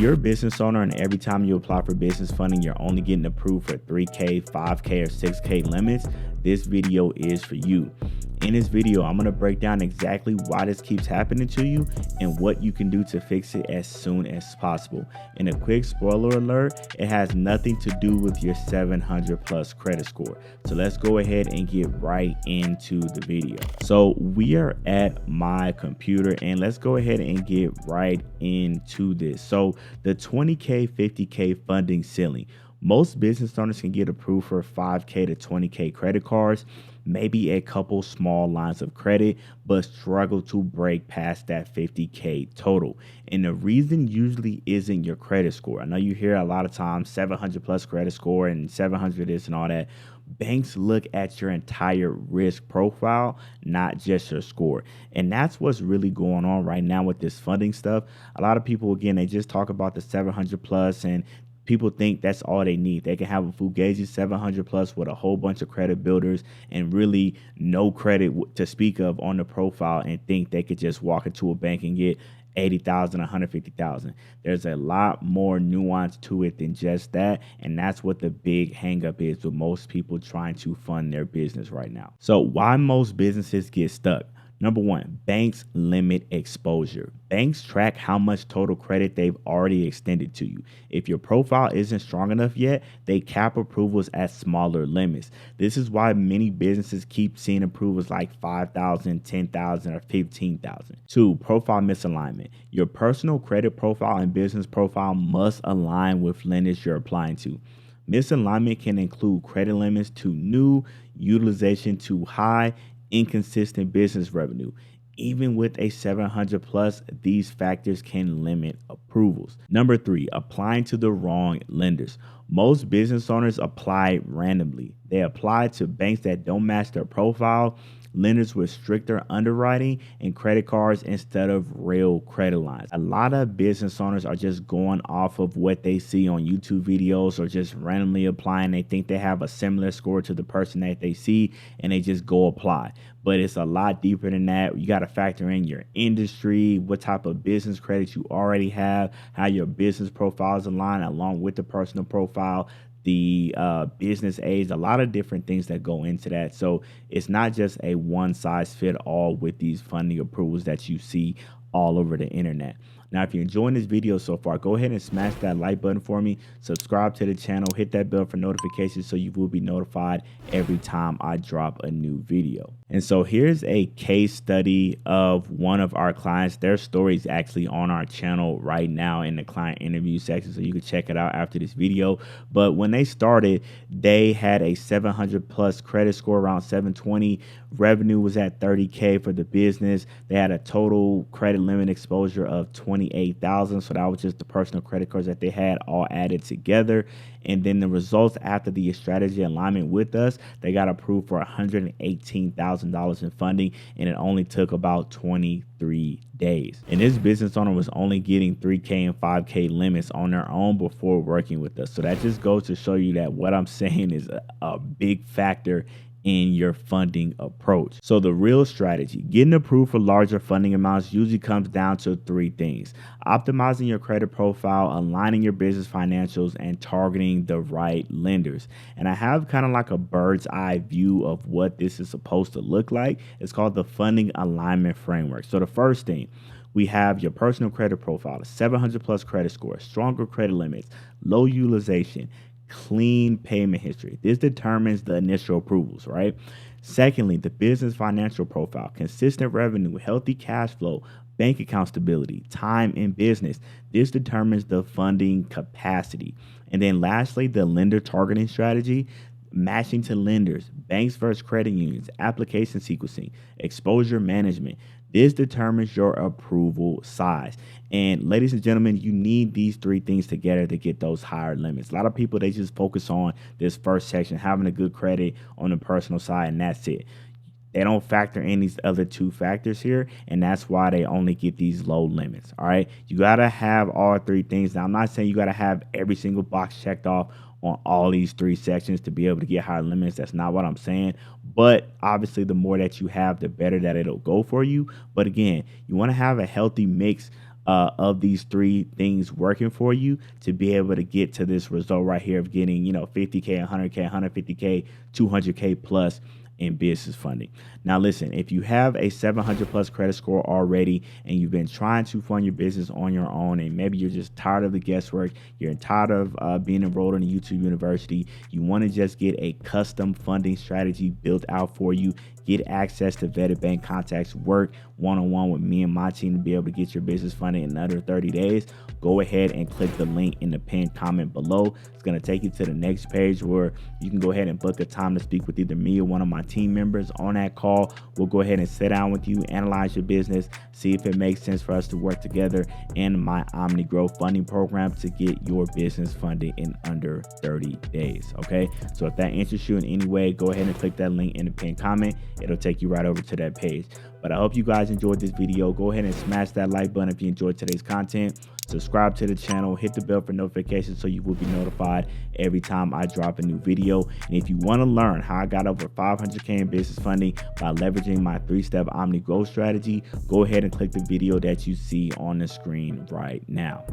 you're a business owner and every time you apply for business funding, you're only getting approved for 3K, 5K, or 6K limits, this video is for you. In this video, I'm going to break down exactly why this keeps happening to you and what you can do to fix it as soon as possible. And a quick spoiler alert, it has nothing to do with your 700 plus credit score. So let's go ahead and get right into the video. So we are at my computer and let's go ahead and get right into this. So the 20K, 50K funding ceiling. Most business owners can get approved for 5K to 20K credit cards, maybe a couple small lines of credit, but struggle to break past that 50K total. And the reason usually isn't your credit score. I know you hear a lot of times 700 plus credit score and 700 this and all that. Banks look at your entire risk profile, not just your score. And that's what's really going on right now with this funding stuff. A lot of people, again, they just talk about the 700 plus and people think that's all they need. They can have a Fugazi 700 plus with a whole bunch of credit builders and really no credit to speak of on the profile and think they could just walk into a bank and get 80,000, 150,000. There's a lot more nuance to it than just that. And that's what the big hangup is with most people trying to fund their business right now. So why most businesses get stuck? Number one, banks limit exposure. Banks track how much total credit they've already extended to you. If your profile isn't strong enough yet, they cap approvals at smaller limits. This is why many businesses keep seeing approvals like 5,000, 10,000, or 15,000. Two, profile misalignment. Your personal credit profile and business profile must align with lenders you're applying to. Misalignment can include credit limits too new, utilization too high, inconsistent business revenue. Even with a 700 plus, these factors can limit approvals. Number three, applying to the wrong lenders. Most business owners apply randomly. They apply to banks that don't match their profile, lenders with stricter underwriting, and credit cards instead of real credit lines. A lot of business owners are just going off of what they see on YouTube videos or just randomly applying. They think they have a similar score to the person that they see and they just go apply. But it's a lot deeper than that. You got to factor in your industry, what type of business credits you already have, how your business profiles align along with the personal profile, the business age, a lot of different things that go into that. So it's not just a one size fit all with these funding approvals that you see all over the internet. Now, if you're enjoying this video so far, go ahead and smash that like button for me, subscribe to the channel, hit that bell for notifications so you will be notified every time I drop a new video. And so here's a case study of one of our clients. Their story is actually on our channel right now in the client interview section, so you can check it out after this video. But when they started, they had a 700 plus credit score, around 720. Revenue was at 30K for the business. They had a total credit limit exposure of 28,000. So that was just the personal credit cards that they had all added together. And then the results after the strategy alignment with us, they got approved for $118,000 in funding, and it only took about 23 days. And this business owner was only getting 3K and 5K limits on their own before working with us. So that just goes to show you that what I'm saying is a big factor in your funding approach. So the real strategy, getting approved for larger funding amounts, usually comes down to three things: optimizing your credit profile, aligning your business financials, and targeting the right lenders. And I have kind of like a bird's eye view of what this is supposed to look like. It's called the funding alignment framework. So the first thing, we have your personal credit profile, a 700 plus credit score, stronger credit limits, low utilization, clean payment history. This determines the initial approvals, right? Secondly, the business financial profile, consistent revenue, healthy cash flow, bank account stability, time in business. This determines the funding capacity. And then lastly, the lender targeting strategy, matching to lenders, banks versus credit unions, application sequencing, exposure management. This determines your approval size. And ladies and gentlemen, you need these three things together to get those higher limits. A lot of people, they just focus on this first section, having a good credit on the personal side, and that's it. They don't factor in these other two factors here, and that's why they only get these low limits. All right, you got to have all three things. Now, I'm not saying you got to have every single box checked off on all these three sections to be able to get higher limits. That's not what I'm saying. But obviously, the more that you have, the better that it'll go for you. But again, you want to have a healthy mix of these 3 things working for you to be able to get to this result right here of getting, 50K, 100K, 150K, 200K plus in business funding. Now, listen, if you have a 700 plus credit score already and you've been trying to fund your business on your own, and maybe you're just tired of the guesswork, you're tired of being enrolled in a YouTube university, you want to just get a custom funding strategy built out for you, get access to vetted bank contacts, work one-on-one with me and my team to be able to get your business funded in under 30 days, go ahead and click the link in the pinned comment below. It's going to take you to the next page where you can go ahead and book a time to speak with either me or one of my team members. On that call, we'll go ahead and sit down with you, analyze your business, see if it makes sense for us to work together in my OmniGrow funding program to get your business funded in under 30 days. Okay, so if that interests you in any way, go ahead and click that link in the pinned comment. It'll take you right over to that page. But I hope you guys enjoyed this video. Go ahead and smash that like button if you enjoyed today's content. Subscribe to the channel, hit the bell for notifications so you will be notified every time I drop a new video. And if you want to learn how I got over 500K in business funding by leveraging my 3-step OmniGrow strategy, go ahead and click the video that you see on the screen right now.